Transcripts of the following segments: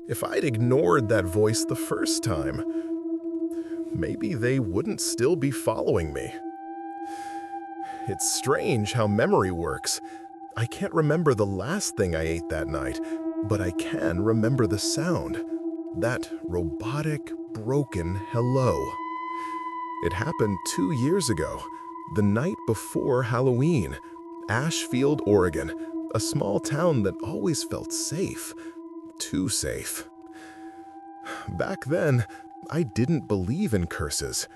If I'd ignored that voice the first time, maybe they wouldn't still be following me. It's strange how memory works. I can't remember the last thing I ate that night, but I can remember the sound. That robotic, broken hello. It happened 2 years ago, the night before Halloween. Ashfield, Oregon, a small town that always felt safe. Too safe. Back then, I didn't believe in curses.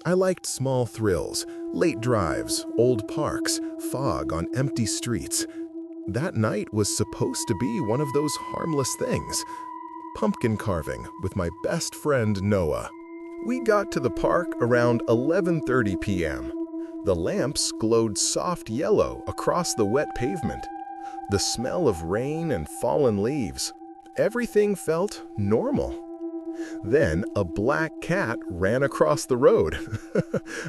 I liked small thrills, late drives, old parks, fog on empty streets. That night was supposed to be one of those harmless things. Pumpkin carving with my best friend Noah. We got to the park around 11:30 p.m. The lamps glowed soft yellow across the wet pavement. The smell of rain and fallen leaves. Everything felt normal. Then a black cat ran across the road.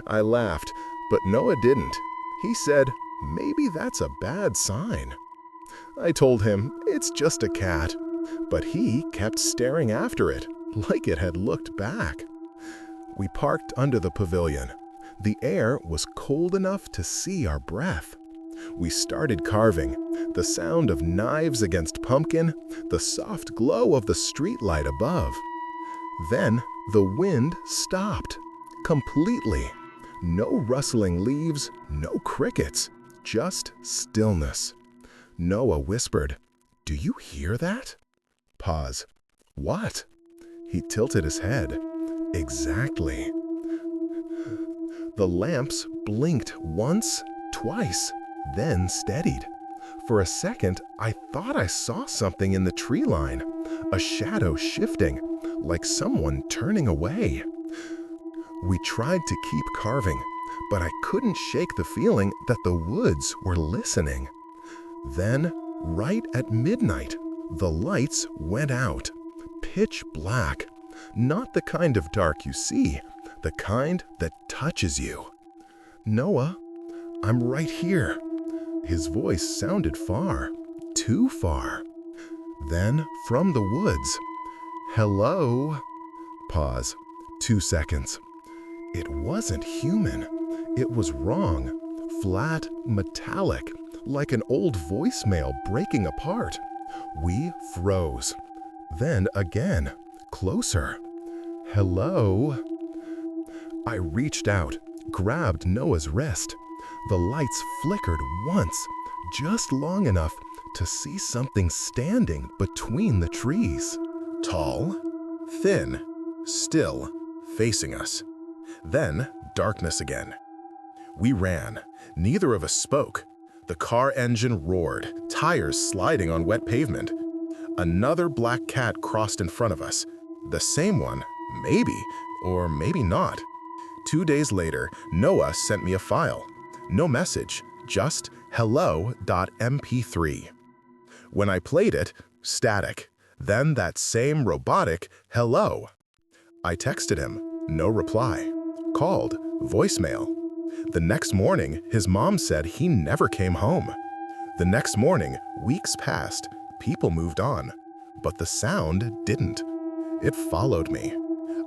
I laughed, but Noah didn't. He said, maybe that's a bad sign. I told him, it's just a cat. But he kept staring after it, like it had looked back. We parked under the pavilion. The air was cold enough to see our breath. We started carving, the sound of knives against pumpkin, the soft glow of the streetlight above. Then the wind stopped, completely. No rustling leaves, no crickets, just stillness. Noah whispered, "Do you hear that?" Pause. What? He tilted his head. Exactly. The lamps blinked once, twice, then steadied. For a second, I thought I saw something in the tree line, a shadow shifting, like someone turning away. We tried to keep carving, but I couldn't shake the feeling that the woods were listening. Then, right at midnight, the lights went out, pitch black. Not the kind of dark you see, the kind that touches you. Noah, I'm right here. His voice sounded far, too far. Then, from the woods, hello. Pause. 2 seconds. It wasn't human. It was wrong. Flat, metallic, like an old voicemail breaking apart. We froze. Then again, closer. Hello. I reached out, grabbed Noah's wrist. The lights flickered once, just long enough to see something standing between the trees. Tall, thin, still, facing us. Then darkness again. We ran. Neither of us spoke. The car engine roared, tires sliding on wet pavement. Another black cat crossed in front of us. The same one, maybe, or maybe not. 2 days later, Noah sent me a file. No message, just hello.mp3. When I played it, static. Then that same robotic hello. I texted him, no reply. Called, voicemail. The next morning, his mom said he never came home. The next morning, weeks passed, people moved on, but the sound didn't. It followed me.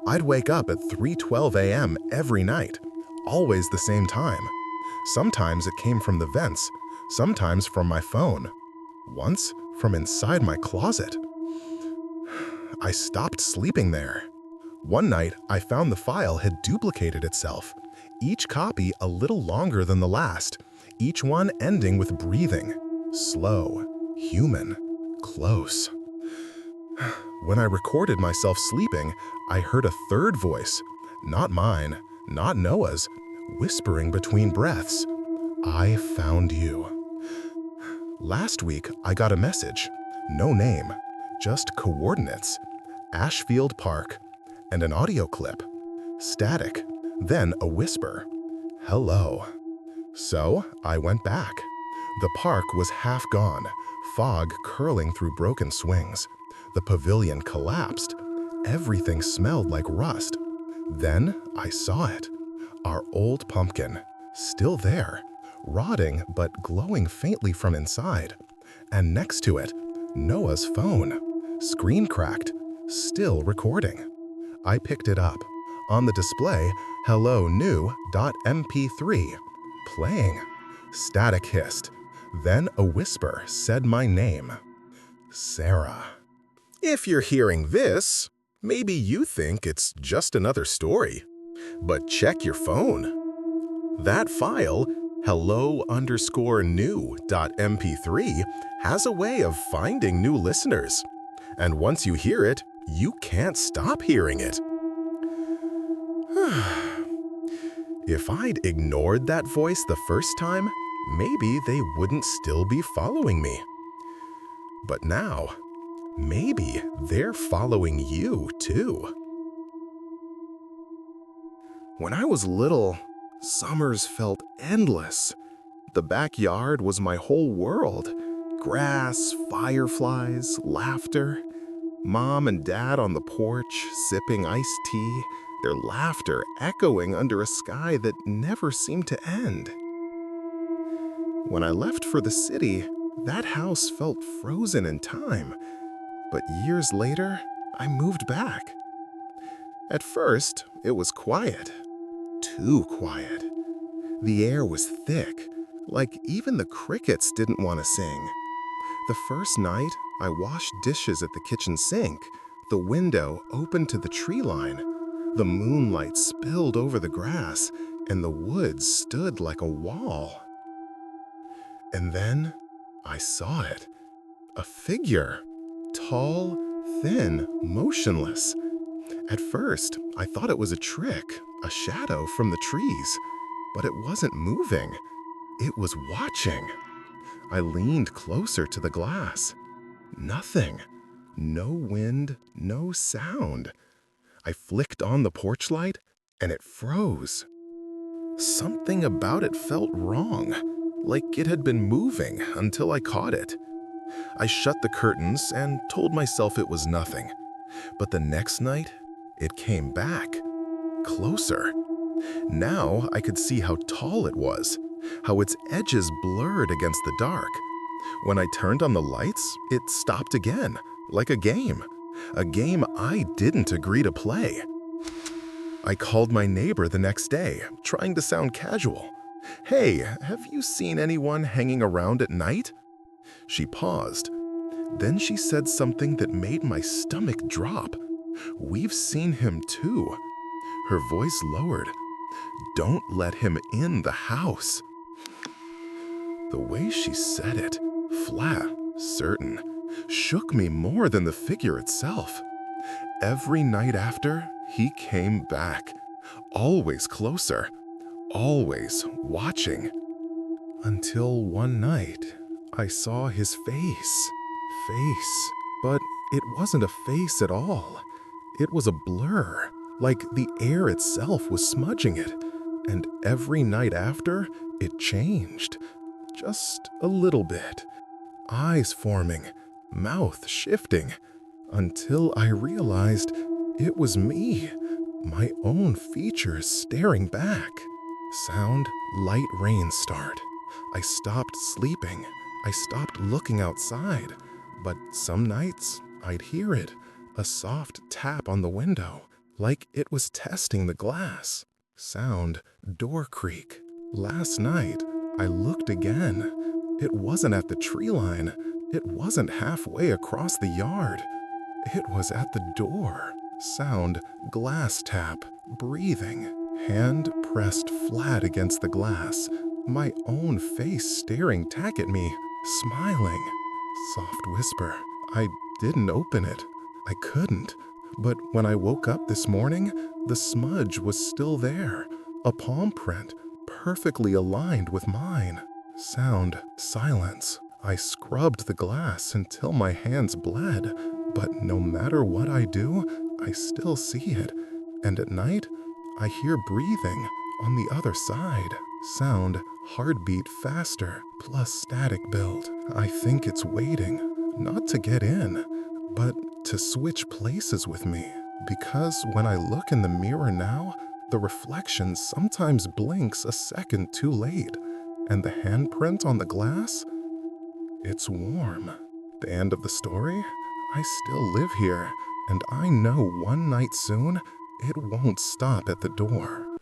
I'd wake up at 3:12 a.m. every night, always the same time. Sometimes it came from the vents, sometimes from my phone, once from inside my closet. I stopped sleeping there. One night, I found the file had duplicated itself, each copy a little longer than the last, each one ending with breathing. Slow, human, close. When I recorded myself sleeping, I heard a third voice, not mine, not Noah's, whispering between breaths, "I found you." Last week, I got a message, no name, just coordinates, Ashfield Park, and an audio clip, static, then a whisper, "Hello." So I went back. The park was half gone, fog curling through broken swings. The pavilion collapsed. Everything smelled like rust. Then I saw it. Our old pumpkin, still there, rotting but glowing faintly from inside. And next to it, Noah's phone, screen cracked, still recording. I picked it up. On the display, hello new.mp3. Playing. Static hissed. Then a whisper said my name. Sarah. If you're hearing this, maybe you think it's just another story. But check your phone. That file, hello_new.mp3, has a way of finding new listeners. And once you hear it, you can't stop hearing it. If I'd ignored that voice the first time, maybe they wouldn't still be following me. But now, maybe they're following you too. When I was little, summers felt endless. The backyard was my whole world. Grass, fireflies, laughter. Mom and Dad on the porch, sipping iced tea, their laughter echoing under a sky that never seemed to end. When I left for the city, that house felt frozen in time. But years later, I moved back. At first, it was quiet. Too quiet. The air was thick, like even the crickets didn't want to sing. The first night, I washed dishes at the kitchen sink. The window opened to the tree line. The moonlight spilled over the grass, and the woods stood like a wall. And then I saw it. A figure. Tall, thin, motionless. At first, I thought it was a trick, a shadow from the trees. But it wasn't moving. It was watching. I leaned closer to the glass. Nothing. No wind, no sound. I flicked on the porch light, and it froze. Something about it felt wrong, like it had been moving until I caught it. I shut the curtains and told myself it was nothing. But the next night, it came back. Closer. Now I could see how tall it was, how its edges blurred against the dark. When I turned on the lights, it stopped again, like a game I didn't agree to play. I called my neighbor the next day, trying to sound casual. "Hey, have you seen anyone hanging around at night?" She paused. Then she said something that made my stomach drop. "We've seen him too." Her voice lowered. "Don't let him in the house." The way she said it, flat, certain, shook me more than the figure itself. Every night after, he came back, always closer, always watching. Until one night, I saw his face. But it wasn't a face at all. It was a blur, like the air itself was smudging it. And every night after, it changed. Just a little bit. Eyes forming, mouth shifting, until I realized it was me, my own features staring back. Sound, light rain start. I stopped sleeping. I stopped looking outside. But some nights, I'd hear it, a soft tap on the window, like it was testing the glass. Sound, door creak. Last night, I looked again. It wasn't at the tree line. It wasn't halfway across the yard. It was at the door. Sound, glass tap, breathing. Hand pressed flat against the glass. My own face staring back at me, smiling. Soft whisper. I didn't open it. I couldn't. But when I woke up this morning, the smudge was still there. A palm print, perfectly aligned with mine. Sound, silence. I scrubbed the glass until my hands bled. But no matter what I do, I still see it. And at night, I hear breathing on the other side. Sound, heartbeat faster, plus static build. I think it's waiting, not to get in, but to switch places with me. Because when I look in the mirror now, the reflection sometimes blinks a second too late. And the handprint on the glass? It's warm. The end of the story? I still live here, And I know one night soon, it won't stop at the door.